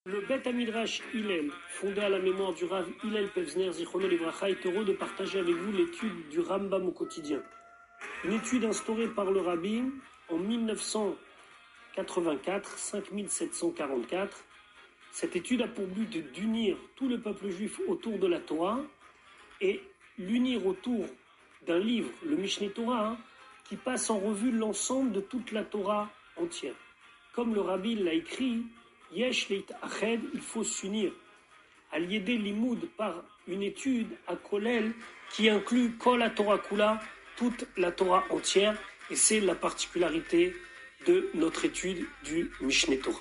Le Bet Midrash Hillel, fondé à la mémoire du Rav Hillel Pevzner Zichrono Livracha, est heureux de partager avec vous l'étude du Rambam au quotidien. Une étude instaurée par le Rabbi en 1984, 5744. Cette étude a pour but d'unir tout le peuple juif autour de la Torah et l'unir autour d'un livre, le Mishneh Torah, qui passe en revue l'ensemble de toute la Torah entière. Comme le Rabbi l'a écrit, Yesh leit ached, il faut s'unir. Al-Yedé Limoud, par une étude à Kolel qui inclut Kol la Torah Kula, toute la Torah entière, et c'est la particularité de notre étude du Mishneh Torah.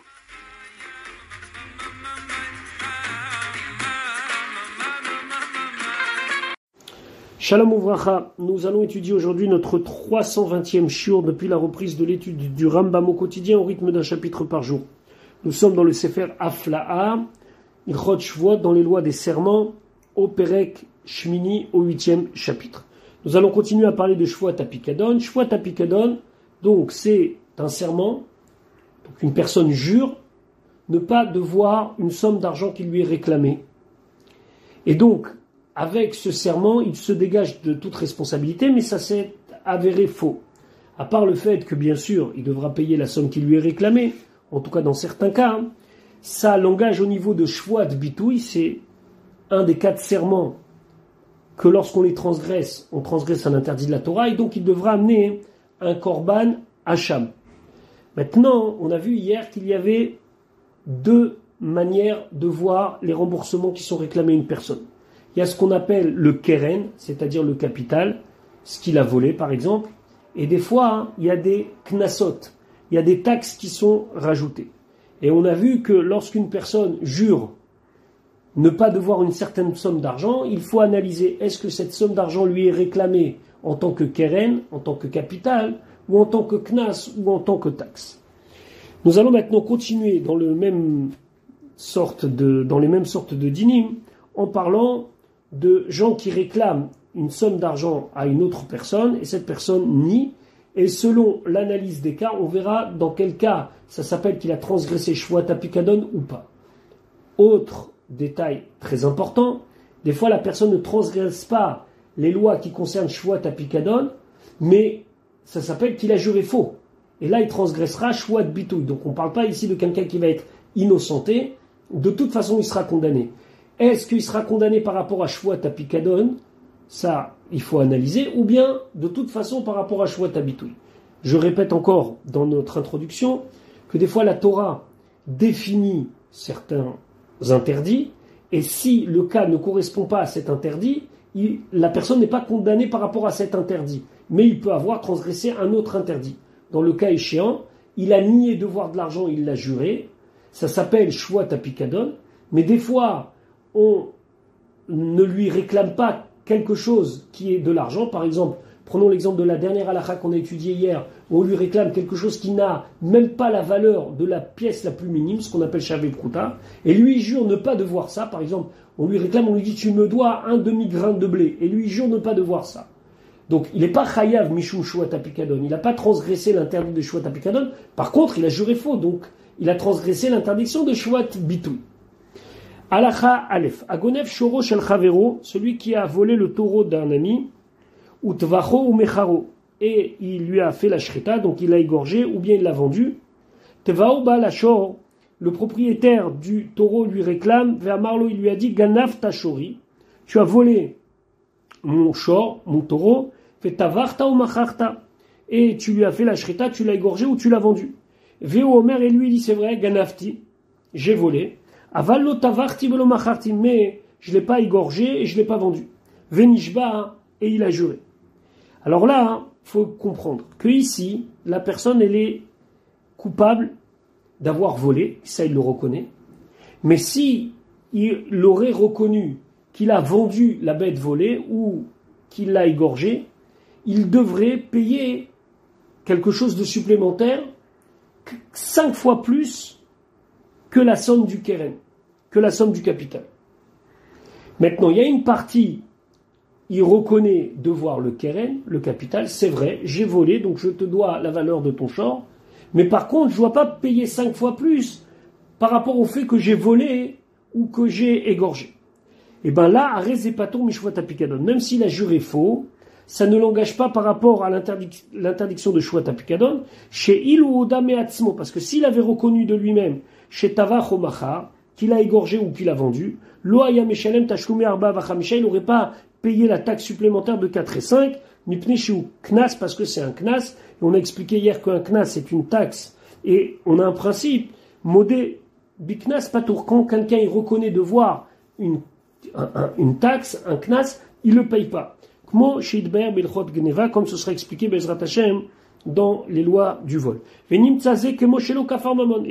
Shalom Uvracha, nous allons étudier aujourd'hui notre 320e shiur depuis la reprise de l'étude du Rambam au quotidien au rythme d'un chapitre par jour. Nous sommes dans le Sefer Afla'a, Ilchot Shvuot, dans les lois des serments, au Perek Shmini, au 8e chapitre. Nous allons continuer à parler de Shvuot Apikadon. Shvuot Apikadon, donc c'est un serment, donc une personne jure ne pas devoir une somme d'argent qui lui est réclamée. Et donc, avec ce serment, il se dégage de toute responsabilité, mais ça s'est avéré faux. À part le fait que, bien sûr, il devra payer la somme qui lui est réclamée, en tout cas dans certains cas, ça l'engage au niveau de Shvuat Bitoui, c'est un des 4 serments que lorsqu'on les transgresse, on transgresse un interdit de la Torah, et donc il devra amener un korban hacham. Maintenant, on a vu hier qu'il y avait 2 manières de voir les remboursements qui sont réclamés à une personne. Il y a ce qu'on appelle le keren, c'est-à-dire le capital, ce qu'il a volé par exemple, et des fois, il y a des knasot, il y a des taxes qui sont rajoutées. Et on a vu que lorsqu'une personne jure ne pas devoir une certaine somme d'argent, il faut analyser est-ce que cette somme d'argent lui est réclamée en tant que keren, en tant que capital, ou en tant que knas, ou en tant que taxe. Nous allons maintenant continuer dans les mêmes sortes de dinim, en parlant de gens qui réclament une somme d'argent à une autre personne, et cette personne nie. Et selon l'analyse des cas, on verra dans quel cas ça s'appelle qu'il a transgressé Shvuat Apikadon ou pas. Autre détail très important, des fois la personne ne transgresse pas les lois qui concernent Shvuat Apikadon, mais ça s'appelle qu'il a juré faux. Et là, il transgressera Shvuat Bitoui. Donc on ne parle pas ici de quelqu'un qui va être innocenté. De toute façon, il sera condamné. Est-ce qu'il sera condamné par rapport à Shvuat Apikadon ? Ça, il faut analyser, ou bien, de toute façon, par rapport à Shvuat Bitoui. Je répète encore dans notre introduction que des fois la Torah définit certains interdits, et si le cas ne correspond pas à cet interdit, la personne n'est pas condamnée par rapport à cet interdit, mais il peut avoir transgressé un autre interdit. Dans le cas échéant, il a nié devoir de l'argent, il l'a juré, ça s'appelle Shvuat Apikadon, mais des fois, on ne lui réclame pas quelque chose qui est de l'argent. Par exemple, prenons l'exemple de la dernière halakha qu'on a étudiée hier, où on lui réclame quelque chose qui n'a même pas la valeur de la pièce la plus minime, ce qu'on appelle shavé prouta, et lui il jure ne pas devoir ça. Par exemple, on lui réclame, on lui dit tu me dois un demi-grain de blé, et lui il jure ne pas devoir ça. Donc il n'est pas chayav mishum shvuat apikadon, il n'a pas transgressé l'interdit de shvuat apikadon, par contre il a juré faux, donc il a transgressé l'interdiction de shvuat bitoui. Halakha Aleph, Agonev Shoro Shel Chavero, celui qui a volé le taureau d'un ami, ou Tvacho ou Mecharo, et il lui a fait la shrita, donc il l'a égorgé, ou bien il l'a vendu. Tvao Ba Lashor, le propriétaire du taureau lui réclame, Ve'amarlo, il lui a dit, Ganav Tashori, tu as volé mon shor, mon taureau, Ve'tavarta ou Macharta, et tu lui as fait la shrita, tu l'as égorgé ou tu l'as vendu. Veo Omer, et lui dit, c'est vrai, Ganavti, j'ai volé. Avallo tavarti velo macharti, mais je ne l'ai pas égorgé et je ne l'ai pas vendu. Venishba, et il a juré. Alors là, il faut comprendre que ici, la personne, elle est coupable d'avoir volé, ça il le reconnaît. Mais si il aurait reconnu qu'il a vendu la bête volée ou qu'il l'a égorgée, il devrait payer quelque chose de supplémentaire, 5 fois plus que la somme du keren, que la somme du capital. Maintenant, il y a une partie, il reconnaît devoir le keren, le capital, c'est vrai, j'ai volé, donc je te dois la valeur de ton shor, mais par contre, je ne dois pas payer 5 fois plus par rapport au fait que j'ai volé ou que j'ai égorgé. Et bien là, Arez et Paton Mishvat Apikadon, même s'il a juré faux, ça ne l'engage pas par rapport à l'interdiction de Shvat Apikadon, chez Il ou Oda Meatzmo, parce que s'il avait reconnu de lui-même, chez Tavach Omachar, qu'il a égorgé ou qu'il a vendu, Lo Aya Meshalem Tashlume Arba Vachamisha, il n'aurait pas payé la taxe supplémentaire de 4 et 5, Mipne Shiu Knas, parce que c'est un Knas, et on a expliqué hier qu'un Knas c'est une taxe, et on a un principe, Modé Biknas Patour, quand quelqu'un il reconnaît devoir une taxe, un Knas, il ne le paye pas. Comme ce sera expliqué Bezrat Hashem dans les lois du vol. Et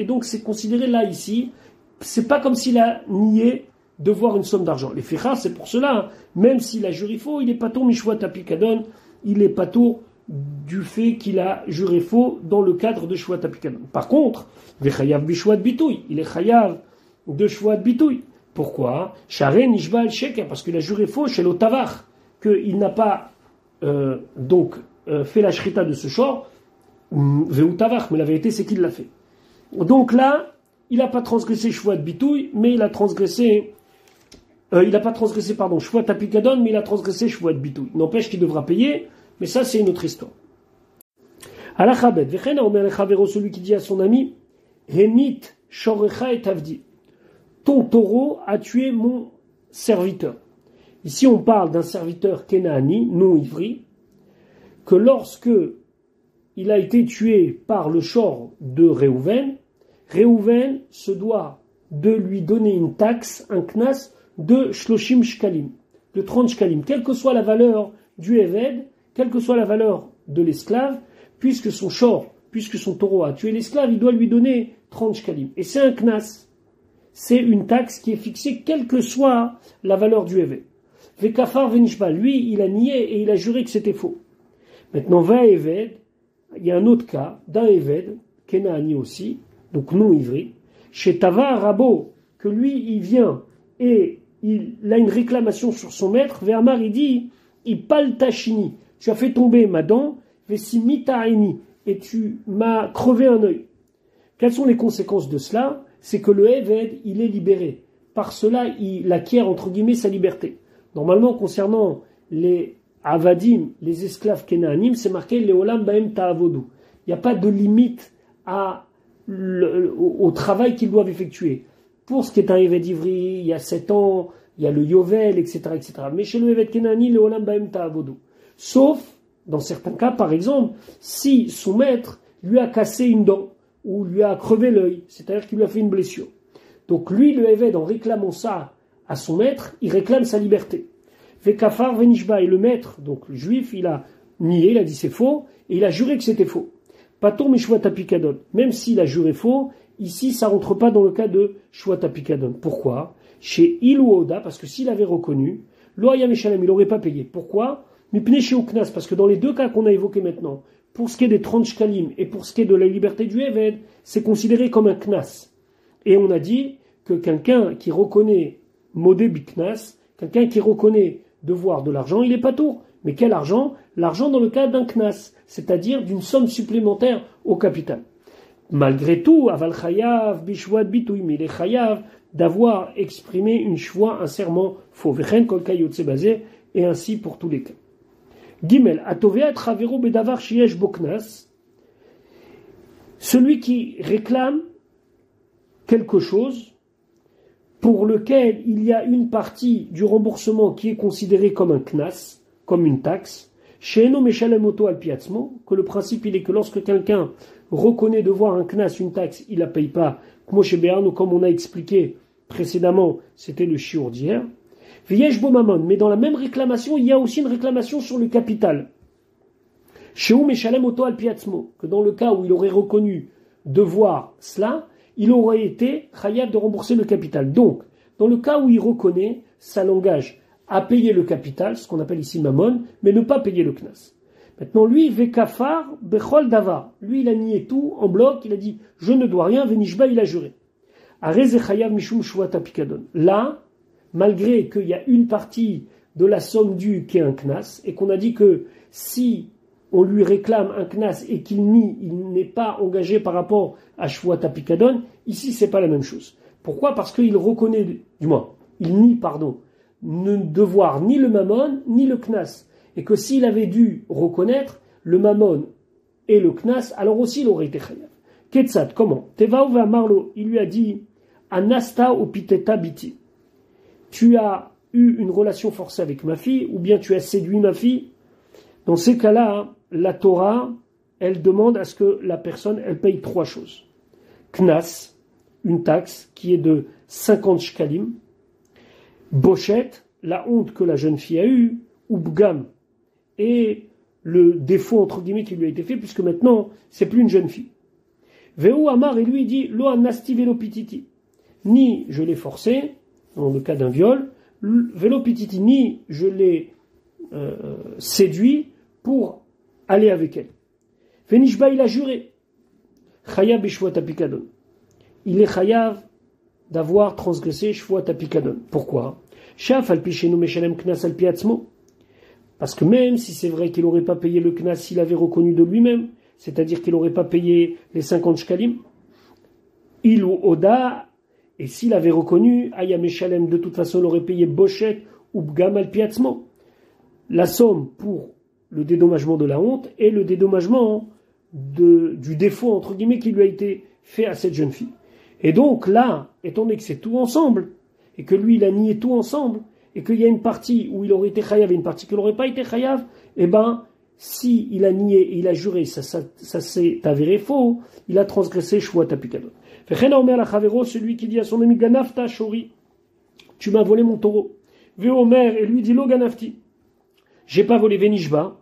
donc c'est considéré là ici, c'est pas comme s'il a nié devoir une somme d'argent. Les fichas, c'est pour cela, même s'il a juré faux, il est pas tour mishwat apikadon, il est pas tour du fait qu'il a juré faux dans le cadre de shwat apikadon. Par contre, vechayav bishwat bitouy, il est chayav de shwat bitouy. Pourquoi? Share nishba al sheker, parce qu'il a juré faux chez l'otavach, qu'il n'a pas fait la shrita de ce shor, veutavach, mais la vérité c'est qu'il l'a fait. Donc là, il n'a pas transgressé shwat bitouy, mais il a transgressé shwat apikadon, mais il a transgressé shwat bitouy. N'empêche qu'il devra payer, mais ça c'est une autre histoire. Alachabet, vechena omer lechavero, celui qui dit à son ami, Hemit shorecha et avdi. Ton taureau a tué mon serviteur. Ici, on parle d'un serviteur Kenaani, non ivri, que lorsque il a été tué par le shor de Réhouven, Réhouven se doit de lui donner une taxe, un knas, de shloshim shkalim, de 30 shkalim, quelle que soit la valeur du Eved, quelle que soit la valeur de l'esclave, puisque son taureau a tué l'esclave, il doit lui donner 30 shkalim. Et c'est un knas. C'est une taxe qui est fixée, quelle que soit la valeur du Eved. Vekafar venishba, lui, il a nié et il a juré que c'était faux. Maintenant, va Eved, il y a un autre cas d'un Eved, Kenaani aussi, donc non ivri, chez Tava Rabo, que lui, il vient et il a une réclamation sur son maître, Vermar, il dit, il paltachini, tu as fait tomber ma dent, vesimitaini, et tu m'as crevé un œil. Quelles sont les conséquences de cela? C'est que le Eved, il est libéré. Par cela, il acquiert, entre guillemets, sa liberté. Normalement, concernant les avadim, les esclaves kénaanim, c'est marqué Leolam Baem Ta'avodu. Il n'y a pas de limite au travail qu'ils doivent effectuer. Pour ce qui est un Eved ivri, il y a 7 ans, il y a le Yovel, etc., etc. Mais chez le Eved kénaani, Leolam Baem Ta'avodu. Sauf, dans certains cas, par exemple, si son maître lui a cassé une dent, ou lui a crevé l'œil, c'est-à-dire qu'il lui a fait une blessure. Donc lui, le Eved, en réclamant ça à son maître, il réclame sa liberté. Vekafar venishba, et le maître, donc le juif, il a nié, il a dit c'est faux, et il a juré que c'était faux. Paton mishwat apikadon, même s'il a juré faux, ici ça rentre pas dans le cas de shwat apikadon. Pourquoi? Chez Il ou Oda, parce que s'il avait reconnu, lo aya meshalem, il n'aurait pas payé. Pourquoi? Mipne chez Uknas, parce que dans les deux cas qu'on a évoqués maintenant, pour ce qui est des 30 shkalim et pour ce qui est de la liberté du Eved, c'est considéré comme un knas. Et on a dit que quelqu'un qui reconnaît modé biknas, quelqu'un qui reconnaît devoir de l'argent, il est pas tour. Mais quel argent? L'argent dans le cas d'un knas, c'est-à-dire d'une somme supplémentaire au capital. Malgré tout, aval chayav, bishwat bitouy, mais il est chayav d'avoir exprimé une shwa, un serment faux. Vechen kol kayotse basé, et ainsi pour tous les cas. Gimel, atovea travero bedavar shiesh boknas, celui qui réclame quelque chose pour lequel il y a une partie du remboursement qui est considérée comme un knas, comme une taxe, she'eno meshalem oto al piatzmo, que le principe il est que lorsque quelqu'un reconnaît devoir un knas, une taxe, il la paye pas, comme on a expliqué précédemment, c'était le shiur d'hier. V'yesh bo mamon, mais dans la même réclamation, il y a aussi une réclamation sur le capital. She'u meshalem oto al piatzmo, que dans le cas où il aurait reconnu devoir cela, il aurait été chayav de rembourser le capital. Donc, dans le cas où il reconnaît, ça l'engage à payer le capital, ce qu'on appelle ici mamon, mais ne pas payer le knas. Maintenant, lui, vekafar bechol davar. Lui, il a nié tout en bloc, il a dit, je ne dois rien, venishba, il a juré. Areze chayav mishum shvat apikadon. Là, malgré qu'il y a une partie de la somme due qui est un knas, et qu'on a dit que si on lui réclame un knas et qu'il nie, il n'est pas engagé par rapport à Shvuat HaPikadon, ici c'est pas la même chose. Pourquoi? Parce qu'il reconnaît, du moins, il nie, ne devoir ni le mammon, ni le knas. Et que s'il avait dû reconnaître le mammon et le knas, alors aussi il aurait été chayav. Ketzat, comment? Tevaou va Marlo, il lui a dit, Anasta ou piteta biti. Tu as eu une relation forcée avec ma fille, ou bien tu as séduit ma fille. Dans ces cas-là, la Torah, elle demande à ce que la personne, elle paye 3 choses. Knas, une taxe qui est de 50 shkalim. Bochet, la honte que la jeune fille a eue. Ou bgam, et le défaut, entre guillemets, qui lui a été fait, puisque maintenant, c'est plus une jeune fille. Veu Amar, et lui, il dit, lo anasti velo pititi. Ni je l'ai forcé, dans le cas d'un viol, velo pititi, ni je l'ai séduit pour aller avec elle. Venishba, il a juré. Chayav b'shvuat HaPikadon. Il est chayav d'avoir transgressé Shvuat HaPikadon. Pourquoi? Shaf al pichenu meshalem knas al piatzmo. Parce que même si c'est vrai qu'il n'aurait pas payé le knas s'il avait reconnu de lui-même, c'est-à-dire qu'il n'aurait pas payé les 50 shkalim, il ou oda, et s'il avait reconnu, aya meshalem, de toute façon, il aurait payé bochet ou bgam al piatzmo. La somme pour le dédommagement de la honte et le dédommagement du défaut, entre guillemets, qui lui a été fait à cette jeune fille. Et donc là, étant donné que c'est tout ensemble, et que lui, il a nié tout ensemble, et qu'il y a une partie où il aurait été chayav et une partie qui n'aurait pas été chayav, eh ben, si il a nié et il a juré, ça s'est avéré faux, il a transgressé Shvuat HaPikadon. Fechen Omer la Chavero, celui qui dit à son ami, Ganafta Shori, tu m'as volé mon taureau. Ve Omer, et lui dit, Lo Ganafti, j'ai pas volé Venishba,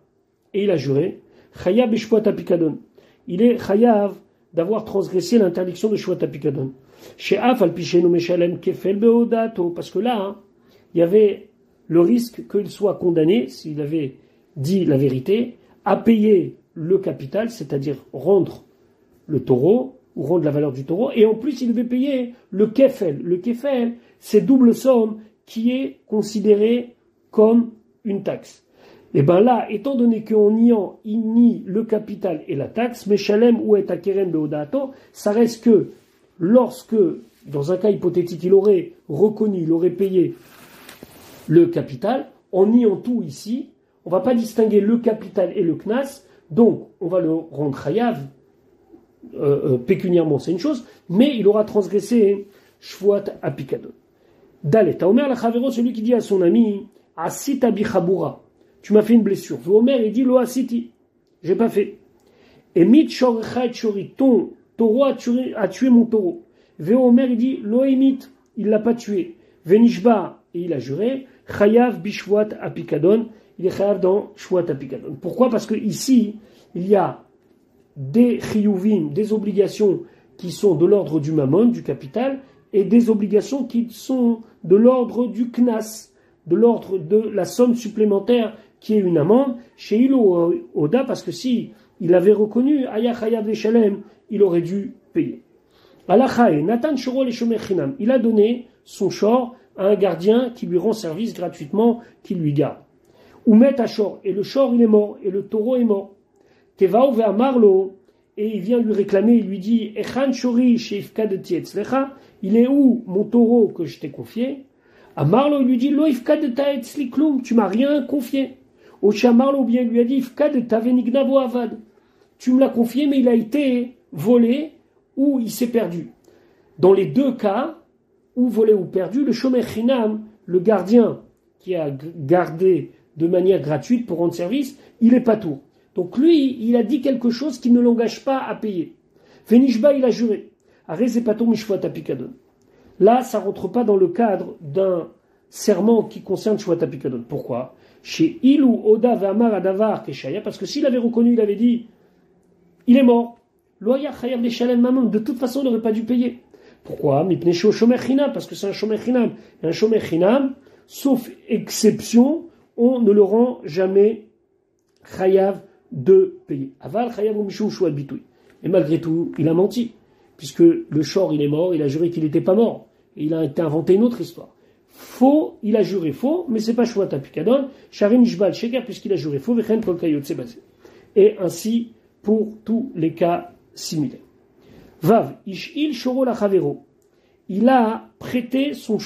et il a juré, Chayav et Shvuat HaPikadon. Il est chayav d'avoir transgressé l'interdiction de Shvuat HaPikadon. Chez Af al Pichenu Meshalem Kefel Beodato, parce que là, il y avait le risque qu'il soit condamné, s'il avait dit la vérité, à payer le capital, c'est-à-dire rendre le taureau, ou rendre la valeur du taureau, et en plus il devait payer le kefel. Le kefel, c'est double somme qui est considérée comme une taxe. Et bien là, étant donné qu'en niant, il nie le capital et la taxe, Meshalem ou et akeren beodato, ça reste que lorsque, dans un cas hypothétique, il aurait reconnu, il aurait payé le capital, en niant tout ici, on ne va pas distinguer le capital et le knas, donc on va le rendre chayav, pécuniairement c'est une chose, mais il aura transgressé Shvuat HaPikadon. Dalet, Omer la Chavero, celui qui dit à son ami, Asita bichabura, tu m'as fait une blessure. Omer, il dit, Lo asiti, j'ai pas fait. Et mit shorcha et shori, ton taureau a tué mon taureau. Omer, il dit, Lo emit, il l'a pas tué. Venishba, et il a juré, Chayav bishvuat HaPikadon, il est chayav dans Shvuat HaPikadon. Pourquoi? Parce que ici, il y a des chiyuvim, des obligations qui sont de l'ordre du mammon, du capital, et des obligations qui sont de l'ordre du knas, de l'ordre de la somme supplémentaire qui est une amende, chez Ilo Oda, parce que si il avait reconnu, Aya Chayav Leshalem, il aurait dû payer. Alachae, Nathan Shoro le Shomer Chinam, il a donné son shor à un gardien qui lui rend service gratuitement, qui lui garde. Ou met à shor, et le shor il est mort, et le taureau est mort. Tevao ve Amarlo, et il vient lui réclamer, il lui dit, Echan Shori sheifkad tietzlecha, il est où mon taureau que je t'ai confié? Amarlo, il lui dit, Lo ifkad ta'etzli klum, tu m'as rien confié. Ochamarlo, bien, il lui a dit, Ifkad ta'venignavo avad, tu me l'as confié, mais il a été volé, ou il s'est perdu. Dans les deux cas, ou volé ou perdu, le shomer chinam, le gardien qui a gardé de manière gratuite pour rendre service, il est pas tout. Donc lui, il a dit quelque chose qui ne l'engage pas à payer. Venishba, il a juré. Arezepato mishvuat HaPikadon. Là, ça rentre pas dans le cadre d'un serment qui concerne Shvuat HaPikadon. Pourquoi? Chez Ilu Oda Vamar Adavar Keshaya, parce que s'il avait reconnu, il avait dit, il est mort. Loya Chayav Leshalem Mamon, de toute façon, il n'aurait pas dû payer. Pourquoi? Mipnesho Shomer Chinam, parce que c'est un Shomer Chinam. Et un Shomer Chinam, sauf exception, on ne le rend jamais Chayav de payer. Aval Chayav ou Mishum Shvuat Bitoui. Et malgré tout, il a menti. Puisque le shor, il est mort, il a juré qu'il n'était pas mort. Et il a inventé une autre histoire. Faux, il a juré faux, mais c'est pas Shvuat HaPikadon. Sharin Ishbal Sheker, puisqu'il a juré faux, Vechen Kol Kayot, c'est basé. Et ainsi pour tous les cas similaires. Vav, ish'il shoro lachavero. Il a prêté son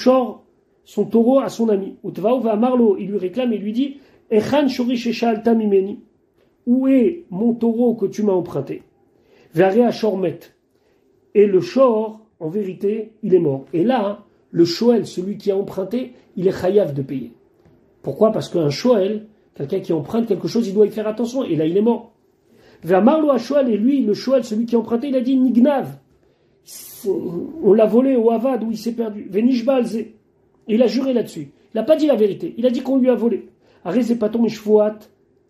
taureau à son ami. Utvao va marlo, il lui réclame et lui dit, Echan shori sheshalta mimeni. Où est mon taureau que tu m'as emprunté? Ve'area shormet. Et le shor, en vérité, il est mort. Et là, le shoel, celui qui a emprunté, il est chayav de payer. Pourquoi? Parce qu'un shoel, quelqu'un qui emprunte quelque chose, il doit y faire attention. Et là, il est mort. Ve'amarlo à shoel, et lui, le shoel, celui qui a emprunté, il a dit nignav. On l'a volé au Havad où il s'est perdu. Venishbalze. Il a juré là-dessus. Il n'a pas dit la vérité. Il a dit qu'on lui a volé. Arrêtez pas ton mishfuat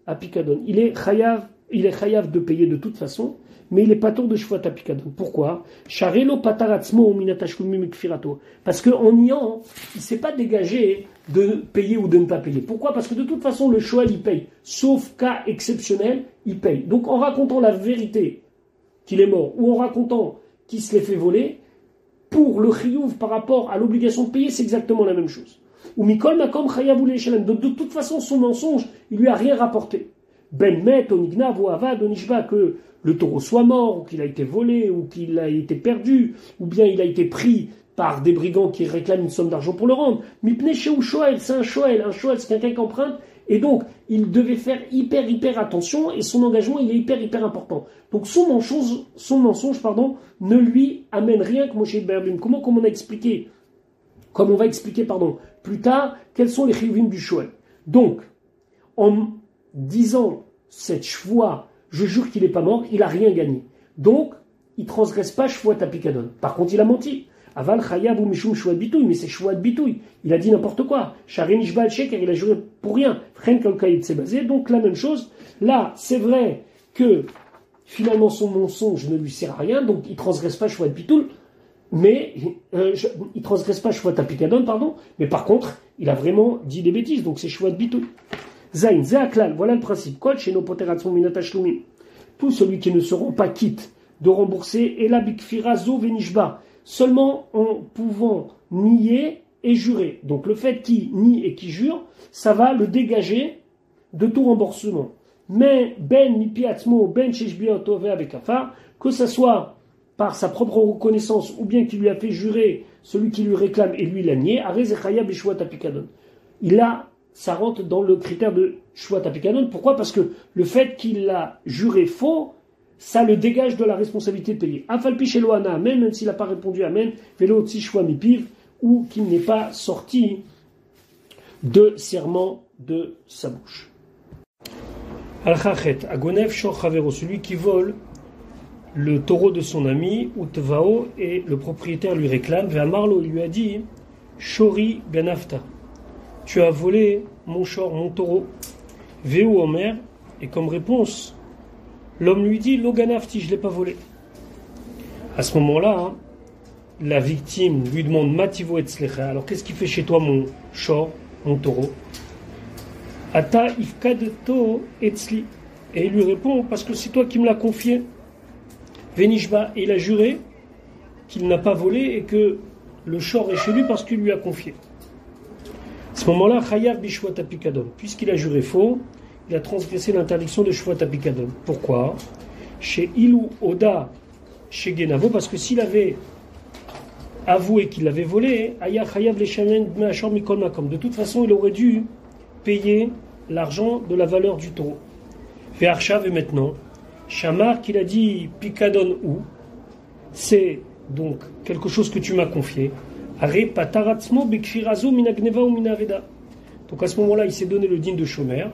à Pikadon. Il est chayav de payer de toute façon, mais il est pas tour de shfuat à Pikadon. Pourquoi? Sharelo pataratzmo minatashkumim kfirato. Parce qu'en niant, il s'est pas dégagé de payer ou de ne pas payer. Pourquoi? Parce que de toute façon, le shoel, il paye. Sauf cas exceptionnel, il paye. Donc en racontant la vérité qu'il est mort, ou en racontant qu'il se l'est fait voler, pour le chiyuv par rapport à l'obligation de payer, c'est exactement la même chose. Ou mikol makom chayavou le'eshalem. De toute façon, son mensonge, il lui a rien rapporté. Ben met, onignav ou avad, onishba, que le taureau soit mort, ou qu'il a été volé, ou qu'il a été perdu, ou bien il a été pris par des brigands qui réclament une somme d'argent pour le rendre. Mipne chez ou shoel, c'est un shoel c'est quelqu'un qui emprunte, et donc il devait faire hyper attention, et son engagement il est hyper important. Donc son mensonge, ne lui amène rien que Moshe Berbim. Comme on va expliquer plus tard, quels sont les chiyuvim du shoel. Donc, en disant cette shvoa, je jure qu'il n'est pas mort, il n'a rien gagné. Donc, il ne transgresse pas shvoat apikadon. Par contre, il a menti. Aval chayav ou mishum shvoat bitouille, mais c'est shvoat bitouille. Il a dit n'importe quoi. Sharin ishbal sheker, il a juré pour rien. Chen kalkaïd s'est basé. Donc, la même chose. Là, c'est vrai que finalement son mensonge ne lui sert à rien, donc il ne transgresse pas shvoat bitouille. Mais il transgresse pas shvoat apikadon, mais par contre, il a vraiment dit des bêtises, donc c'est shvoat bitouille. Zain, Zéaklal, voilà le principe. Kol chez nos poteratson minatashloumim. Tout celui qui ne se rend pas quitte de rembourser, et la bikfira zo venishba, seulement en pouvant nier et jurer. Donc le fait qu'il nie et qu'il jure, ça va le dégager de tout remboursement. Mais ben mipiatzmo, ben sheshbiotove avec afar, que ça soit par sa propre reconnaissance, ou bien qu'il lui a fait jurer celui qui lui réclame et lui l'a nié, arezechaya beshua tapikadon. Ça rentre dans le critère de shvuat apikadon. Pourquoi? Parce que le fait qu'il a juré faux, ça le dégage de la responsabilité de payer. Afalpi shelo ana amen, même s'il n'a pas répondu amen, velo tsi shwa mipiv, ou qu'il n'est pas sorti de serment de sa bouche. Al-Chachet, Agonev Shor Chavero, celui qui vole le taureau de son ami, Utvao, et le propriétaire lui réclame, Ve'amarlo, il lui a dit, Shori ganafta, tu as volé mon shor, mon taureau. Veu Omer, et comme réponse, l'homme lui dit, Lo ganafti, je ne l'ai pas volé. À ce moment-là, la victime lui demande, Mativo etzlecha, alors qu'est-ce qu'il fait chez toi mon shor, mon taureau? Ata ifkadeto etzli. Et il lui répond, parce que c'est toi qui me l'as confié. Venishba, et il a juré qu'il n'a pas volé et que le shor est chez lui parce qu'il lui a confié. À ce moment-là, chayav bishvat apikadon. Puisqu'il a juré faux, il a transgressé l'interdiction de shvat apikadon. Pourquoi? Chez Ilou Oda, chez Genavo, parce que s'il avait avoué qu'il l'avait volé, aya chayav leshamen b'me'ashor mikol makom. De toute façon, il aurait dû payer l'argent de la valeur du taureau. Ve'arshav, et maintenant, Shamar qu'il a dit Pikadon ou, c'est donc quelque chose que tu m'as confié. Donc à ce moment-là, il s'est donné le digne de Shomer.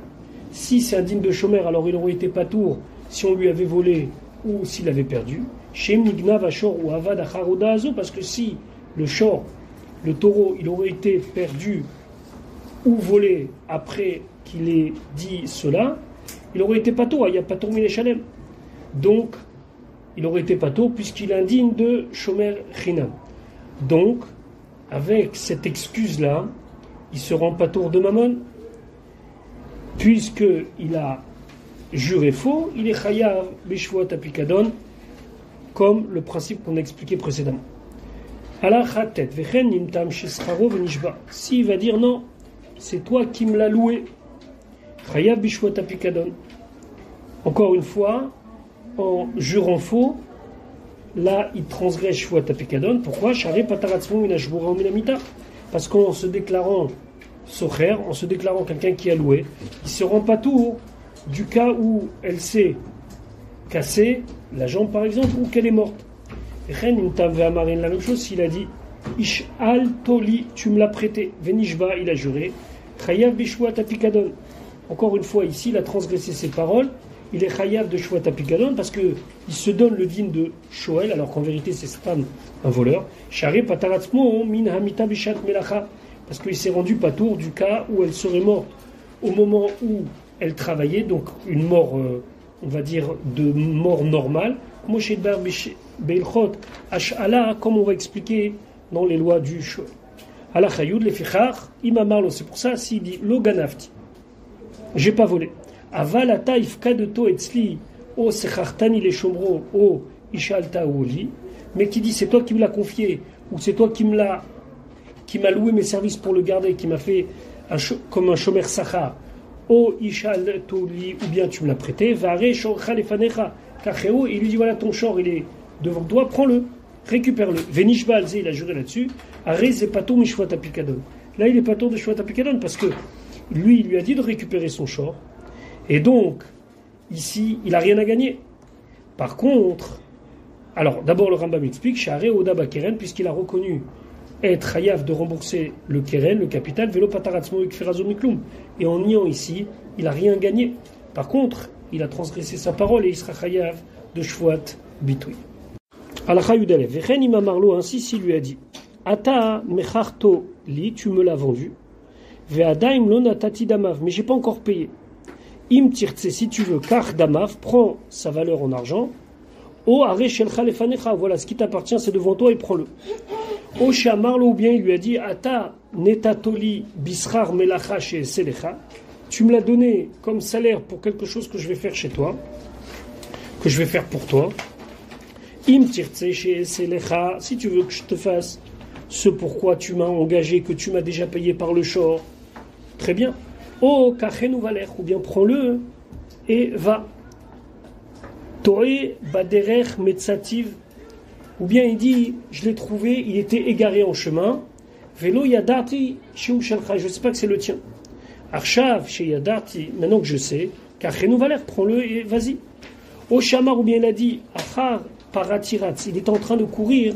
Si c'est un digne de Shomer, alors il aurait été patour si on lui avait volé ou s'il avait perdu. Parce que si le shor, le taureau, il aurait été perdu ou volé après qu'il ait dit cela, il aurait été patour. Il n'y a patour mille shalem. Donc, il aurait été patour puisqu'il est indigne de Shomer Chinam. Donc, avec cette excuse-là, il se rend patour de Mammon. Puisqu'il a juré faux, il est chayav b'shvuat apikadon, comme le principe qu'on a expliqué précédemment. S'il va dire non, c'est toi qui me l'as loué, chayav b'shvuat apikadon, Encore une fois, en jurant faux, là, il transgresse Shvuat HaPikadon. Pourquoi? Parce qu'en se déclarant socher, en se déclarant quelqu'un qui a loué, il se rend pas tour du cas où elle s'est cassée, la jambe par exemple, ou qu'elle est morte. Et la même chose s'il a dit Ish'al Toli, tu me l'as prêté. Venishba, il a juré. Chayav Bishvuat HaPikadon. Encore une fois, ici, il a transgressé ses paroles. Il est chayav de Shvuat HaPikadon parce qu'il se donne le digne de Shoel, alors qu'en vérité, c'est un voleur. Shari Pataratzmo min hamita bishat melacha. Parce qu'il s'est rendu patour du cas où elle serait morte au moment où elle travaillait, donc une mort, on va dire, de mort normale. Comme on va expliquer dans les lois du Shoel. Allah Chayoud, les fichar, imamarlo. C'est pour ça, s'il dit lo ganafti, j'ai pas volé. Aval taif kadeto etzli, o sechartani les chomro, o ishalta oli. Mais qui dit c'est toi qui me l'as confié, ou c'est toi qui m'a loué mes services pour le garder, qui m'a fait comme un shomer sachar, o ishalta oli, ou bien tu me l'as prêté, vare shorcha lefanecha, kacheo, il lui dit voilà ton shor, il est devant toi, prends-le. Récupère-le. Venishba alze, il a juré là-dessus. Arez et pato mishvuat HaPikadon. Là, il est pato de Shvuat HaPikadon parce que lui, il lui a dit de récupérer son shor. Et donc, ici, il n'a rien à gagner. Par contre, alors, d'abord, le Rambam explique, Sha'are Oda Bakeren, puisqu'il a reconnu être chayav de rembourser le keren, le capital, Velo Pataratzmo Ikferazo Miklum. Et en niant ici, il n'a rien gagné. Par contre, il a transgressé sa parole et il sera chayav de Shvuat Bitoui. Alacha Yudalev, Vechen Imamarlo, ainsi s'il lui a dit Ata mecharto li, tu me l'as vendu, Veadaim lo natati damav, mais j'ai pas encore payé. Im tirtse, si tu veux, kar damav, prends sa valeur en argent, O are shelcha lefanecha, voilà, ce qui t'appartient, c'est devant toi et prends-le. O shamarlo, ou bien il lui a dit Ata netatoli bisrar melacha she selecha, tu me l'as donné comme salaire pour quelque chose que je vais faire chez toi, que je vais faire pour toi. Si tu veux que je te fasse ce pourquoi tu m'as engagé, que tu m'as déjà payé par le shor, très bien. Oh, kachenu valer, ou bien prends-le et va. Toe baderech metzativ, ou bien il dit, je l'ai trouvé, il était égaré en chemin. Velo yadati shiu shalcha, je ne sais pas que c'est le tien. Arshav chez yadati, maintenant que je sais, kachenu valer, prends-le et vas-y. Au shamar, ou bien il a dit, achar paratiratz, il est en train de courir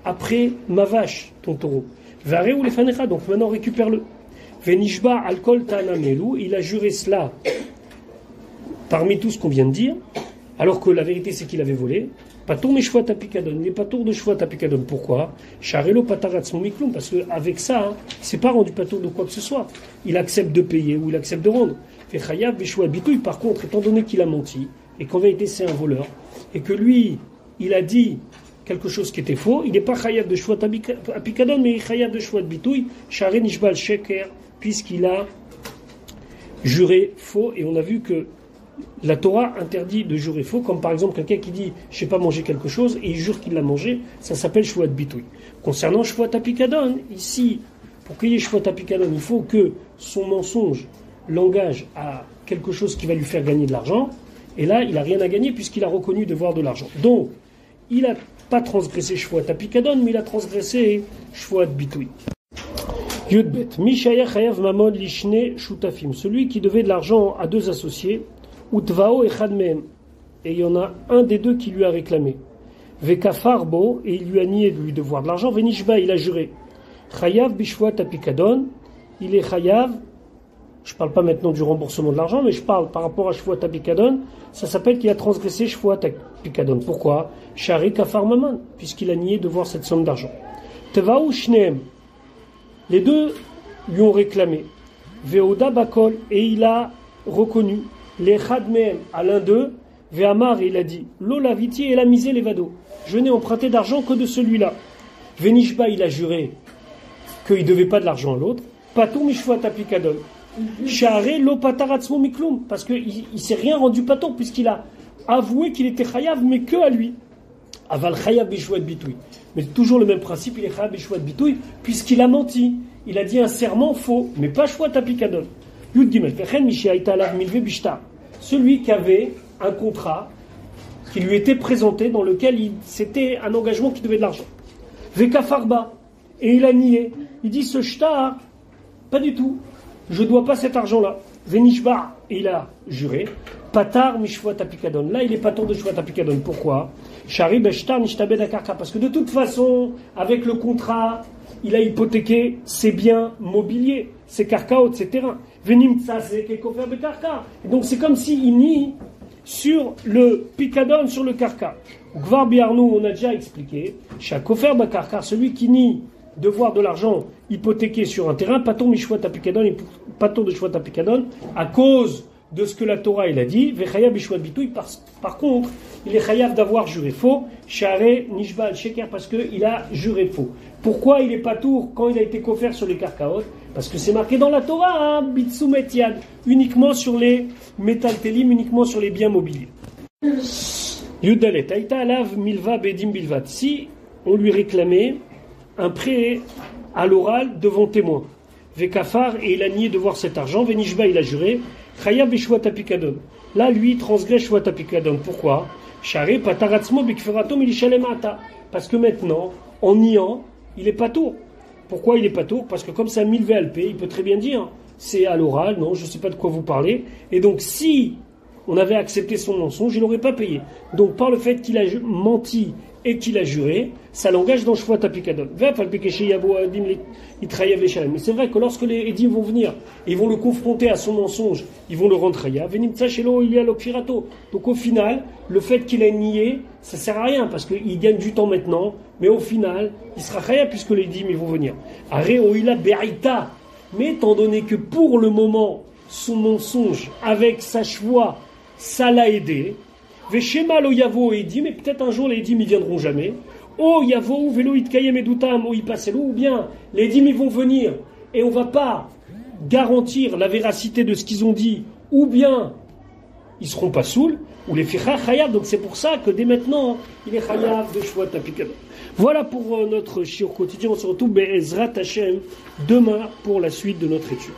après ma vache, ton taureau. Vare ou les fanecha, donc maintenant récupère-le. Venishba alkol tanamelu, il a juré cela parmi tout ce qu'on vient de dire, alors que la vérité c'est qu'il avait volé. Patour meshvuat HaPikadon, il n'est pas tour de Shvuat HaPikadon. Pourquoi? Charelo pataratz miklum, parce qu'avec ça, il ne s'est pas rendu patour de quoi que ce soit. Il accepte de payer ou il accepte de rendre. Fechayav beshvuat bitouy, par contre, étant donné qu'il a menti, et qu'en vérité c'est un voleur, et que lui, il a dit quelque chose qui était faux, il n'est pas chayav de Shvuat HaPikadon, mais il est chayav de Shvuat Bitouy, Share Nishbal Sheker, puisqu'il a juré faux, et on a vu que la Torah interdit de jurer faux, comme par exemple quelqu'un qui dit « je n'ai pas mangé quelque chose » et il jure qu'il l'a mangé, ça s'appelle Shvuat Bitouy. Concernant Shvuat HaPikadon, ici, pour qu'il y ait Shvuat HaPikadon, il faut que son mensonge l'engage à quelque chose qui va lui faire gagner de l'argent, et là, il n'a rien à gagner puisqu'il a reconnu devoir de l'argent. Donc, il n'a pas transgressé Shvuat HaPikadon, mais il a transgressé Shvuat Bitouy. Yudbet, Mishaya Chayav Mamon Lishne Shutafim, celui qui devait de l'argent à deux associés, Utvao et Chadmem, et il y en a un des deux qui lui a réclamé. Vekafarbo, et il lui a nié de lui devoir de l'argent. Venishba, il a juré. Chayav Bishvuat HaPikadon, il est Chayav. Je ne parle pas maintenant du remboursement de l'argent, mais je parle par rapport à Shvuat HaPikadon, ça s'appelle qu'il a transgressé Shvuat HaPikadon. Pourquoi? Shari Kafar Maman, puisqu'il a nié devoir cette somme d'argent. Tevao Shneem, les deux lui ont réclamé. Veoda Bakol, et il a reconnu. Les Chadmem, à l'un d'eux, Ve'amar, il a dit, Lola Viti et la misé les vado. Je n'ai emprunté d'argent que de celui-là. Venishba, il a juré qu'il ne devait pas de l'argent à l'autre. Patou Mishvuat HaPikadon. Share lo pataratzmo miklum, parce qu'il ne s'est rien rendu paton, puisqu'il a avoué qu'il était chayav, mais que à lui. Aval chayav bishvuat bitouy. Mais toujours le même principe, il est chayav bishvuat bitouy, puisqu'il a menti. Il a dit un serment faux, mais pas Shvuat HaPikadon. Yud Gimel, vechen mishiaita alav milve bishtar. Celui qui avait un contrat qui lui était présenté dans lequel c'était un engagement qui devait de l'argent. Veka Farba, et il a nié. Il dit ce shtar, pas du tout, je ne dois pas cet argent-là. Venishba, et il a juré. Patar mishvat apikadon. Là, il est paton de shvat apikadon. Pourquoi? Shari beshtar nishtabed akarka. Parce que de toute façon, avec le contrat, il a hypothéqué ses biens mobiliers, ses carcaotes, ses terrains. Venim tsase kekofer bekarka. Et donc c'est comme s'il nie sur le picadon, sur le carca. Gvar biarnou, on a déjà expliqué. Chakofer bekarka, celui qui nie devoir de l'argent hypothéqué sur un terrain, paton mishvat apikadon, paton de shvat apikadon, à cause de ce que la Torah il a dit, vechayav bishvat bitouy. Par contre, il est chayav d'avoir juré faux, share nishba al sheker, parce qu'il a juré faux. Pourquoi il est pas tour quand il a été coffert sur les carcaotes? Parce que c'est marqué dans la Torah, hein, bitsumet yad, uniquement sur les métaltélim, uniquement sur les biens mobiliers. Yudalet, aïta alav milva bedim bilvat. Si on lui réclamait un prêt à l'oral devant témoin, vekafar, et il a nié de voir cet argent, venishba, il a juré, chayav bishvat apikadon. Là, lui, il transgresse shvat apikadon. Pourquoi? Share pataratzmo bikferatom ilishalem ata. Parce que maintenant, en niant, il est pas tour. Pourquoi il est pas tour? Parce que comme c'est un milvé alpé, il peut très bien dire c'est à l'oral, non, je ne sais pas de quoi vous parlez. Et donc si on avait accepté son mensonge, il n'aurait pas payé. Donc par le fait qu'il a menti et qu'il a juré, ça l'engage dans Shvat Apikadon. Mais c'est vrai que lorsque les Edim vont venir et ils vont le confronter à son mensonge, ils vont le rendre Chayav. Donc au final, le fait qu'il ait nié, ça sert à rien parce qu'il gagne du temps maintenant, mais au final, il sera Chayav puisque les Edim ils vont venir. Mais étant donné que pour le moment, son mensonge avec sa chevoie, ça l'a aidé. Veshema lo yavo edim, et peut-être un jour les edim ils viendront jamais. Oh yavo velo itkayem edutam, ou ou bien les edim ils vont venir et on va pas garantir la véracité de ce qu'ils ont dit, ou bien ils seront pas saouls, ou les ficha chayav. Donc c'est pour ça que dès maintenant il est chayav de shvat apikadon. Voilà pour notre shiur quotidien. On se retrouve be'ezrat Hashem demain pour la suite de notre étude.